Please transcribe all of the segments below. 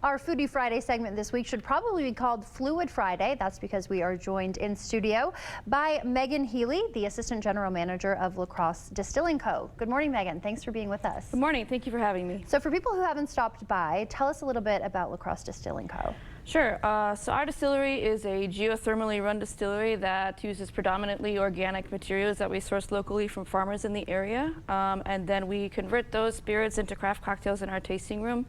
Our Foodie Friday segment this week should probably be called Fluid Friday. That's because we are joined in studio by Megan Healy, the Assistant General Manager of Crosse Distilling Co. Good morning, Megan. Thanks for being with us. Good morning. Thank you for having me. So for people who haven't stopped by, tell us a little bit about Crosse Distilling Co. Sure. So our distillery is a geothermally run distillery that uses predominantly organic materials that we source locally from farmers in the area. And then we convert those spirits into craft cocktails in our tasting room.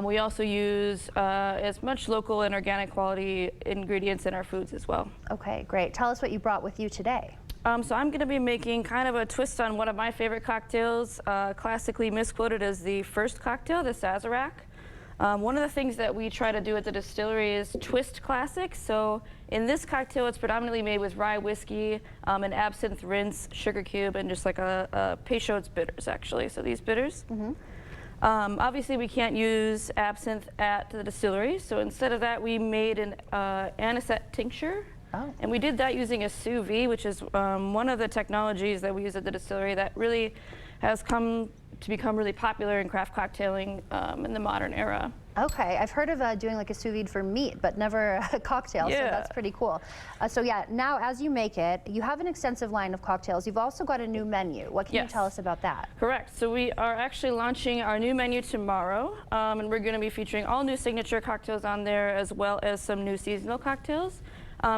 We also use as much local and organic quality ingredients in our foods as well. Okay, great. Tell us what you brought with you today. So I'm going to be making kind of a twist on one of my favorite cocktails, classically misquoted as the first cocktail, the Sazerac. One of the things that we try to do at the distillery is twist classics. So in this cocktail, it's predominantly made with rye whiskey, an absinthe rinse, sugar cube, and just like a Peychaud's bitters, actually. So these bitters. Obviously, we can't use absinthe at the distillery, so instead of that, we made an anisette tincture. And we did that using a sous vide, which is one of the technologies that we use at the distillery that really has come to become really popular in craft cocktailing in the modern era. Okay, I've heard of doing like a sous vide for meat, but never a cocktail, so that's pretty cool. So yeah, now as you make it, you have an extensive line of cocktails. You've also got a new menu. What can you tell us about that? Correct. So we are actually launching our new menu tomorrow, and we're going to be featuring all new signature cocktails on there, as well as some new seasonal cocktails.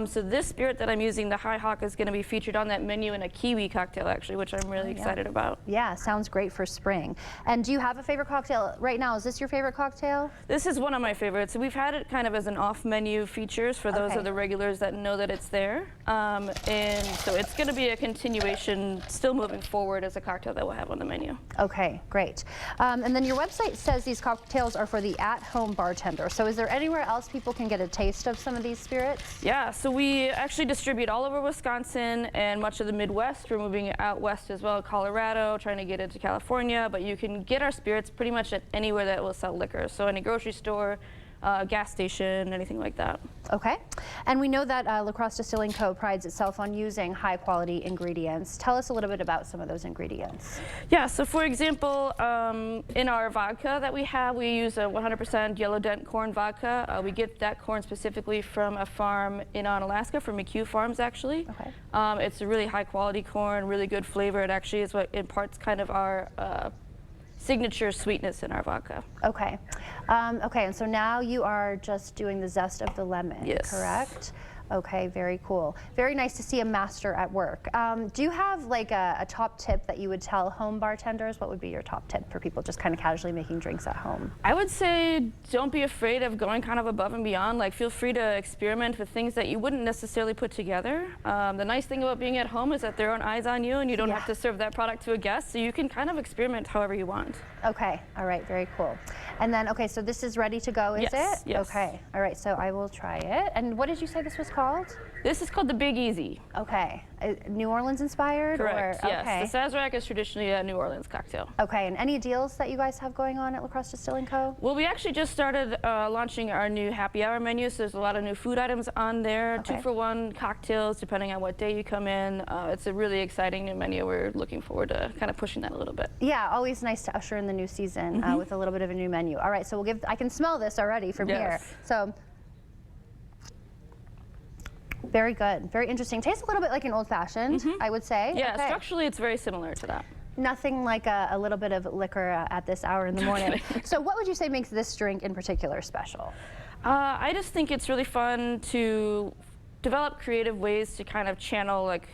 So this spirit that I'm using, the High Hawk, is going to be featured on that menu in a kiwi cocktail, actually, which I'm really excited about. Yeah, sounds great for spring. And do you have a favorite cocktail right now? Is this your favorite cocktail? This is one of my favorites. We've had it kind of as an off-menu features for those of the regulars that know that it's there. And so it's going to be a continuation, still moving forward, as a cocktail that we'll have on the menu. Okay, great. And then your website says these cocktails are for the at-home bartender. So is there anywhere else people can get a taste of some of these spirits? Yeah. So we actually distribute all over Wisconsin and much of the Midwest. We're moving out west as well, Colorado, trying to get into California. But you can get our spirits pretty much at anywhere that will sell liquor. So any grocery store, gas station, anything like that. Okay. And we know that Crosse Distilling Co. prides itself on using high quality ingredients. Tell us a little bit about some of those ingredients. Yeah, so for example, in our vodka that we have, we use a 100% yellow dent corn vodka. We get that corn specifically from a farm in Alaska, from McHugh Farms, actually. Okay. It's a really high quality corn, really good flavor. It actually is what imparts kind of our signature sweetness in our vodka. Okay. Okay, and so now you are just doing the zest of the lemon, correct? Okay, very cool. Very nice to see a master at work. Do you have like a top tip that you would tell home bartenders? What would be your top tip for people just kind of casually making drinks at home? I would say don't be afraid of going kind of above and beyond. Like, feel free to experiment with things that you wouldn't necessarily put together. The nice thing about being at home is that there aren't eyes on you and you don't have to serve that product to a guest, so you can kind of experiment however you want. Okay, all right, very cool. And then, okay, so this is ready to go, is it? Yes. Okay, all right, so I will try it. And what did you say this was called? This is called the Big Easy. Okay, New Orleans inspired? Correct, or, yes. The Sazerac is traditionally a New Orleans cocktail. Okay, and any deals that you guys have going on at Crosse Distilling Co.? Well, we actually just started launching our new happy hour menu, so there's a lot of new food items on there, 2-for-1 cocktails, depending on what day you come in. It's a really exciting new menu. We're looking forward to kind of pushing that a little bit. Yeah, always nice to usher in the new season with a little bit of a new menu. All right, so I can smell this already from here. So. Very good, very interesting. Tastes a little bit like an old-fashioned, I would say. Yeah, structurally it's very similar to that. Nothing like a little bit of liquor at this hour in the morning. So what would you say makes this drink in particular special? I just think it's really fun to develop creative ways to kind of channel like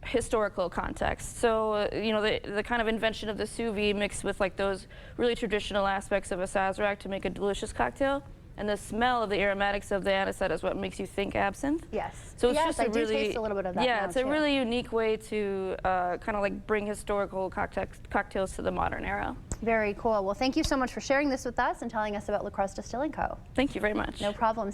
historical context. So, you know, the kind of invention of the sous vide mixed with like those really traditional aspects of a Sazerac to make a delicious cocktail. And the smell of the aromatics of the anisette is what makes you think absinthe. Yes. So it's just I do taste a little bit of that. Yeah, it's a really unique way to kind of like bring historical cocktails to the modern era. Very cool. Well, thank you so much for sharing this with us and telling us about Crosse Distilling Co. Thank you very much. No problem.